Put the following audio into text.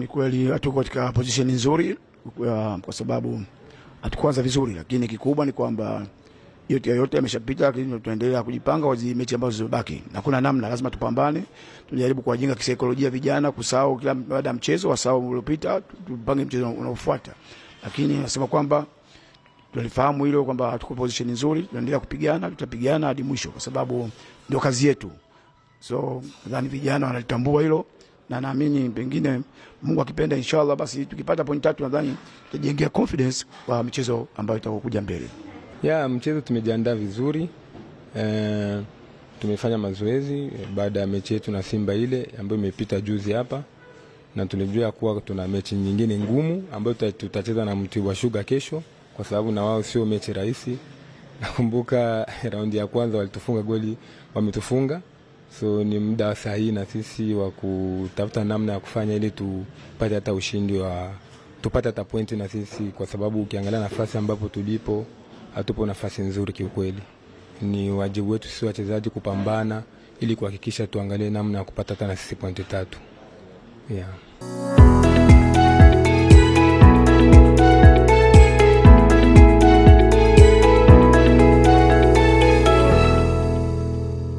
ni kweli hatuko katika position nzuri kwa sababu hatukuanza vizuri, lakini kikubwa ni kwamba yote yameshapita, lakini tunaendelea kujipanga kwa mechi ambazo zimebaki. Na kuna namna lazima tupambane, tujaribu kuwajenga kisaikolojia vijana, kusahau kila baada ya mchezo, wasahau uliopita, tupange mchezo unaofuata. Lakini nasema kwamba tulifahamu hilo kwamba hatuko position nzuri, tunaendelea kupigana, tutapigana hadi mwisho kwa sababu ndio kazi yetu. So nadhani vijana wanalitambua hilo, na naamini pengine Mungu akipenda inshallah basi tukipata point 3 nadhani tutajengea confidence kwa michezo ambayo itakokuja mbele. Mchezo tumejiandaa vizuri. Tumefanya mazoezi baada ya mechi yetu na Simba ile ambayo imepita juzi hapa, na tulijua kuwa tuna mechi nyingine ngumu ambayo tutacheza na Mtibwa Sugar kesho, kwa sababu na wao sio mechi rahisi. Nakumbuka raundi ya kwanza walitufunga goli, wametufunga. So ni muda sahihi na sisi wa kutafuta namna ya kufanya ili tupate hata ushindi tupate hata pointi na sisi, kwa sababu ukiangalia nafasi ambapo tulipo hatupo nafasi nzuri kiukweli. Ni wajibu wetu sisi wachezaji kupambana ili kuhakikisha tuangalie namna ya kupata hata na sisi pointi 3.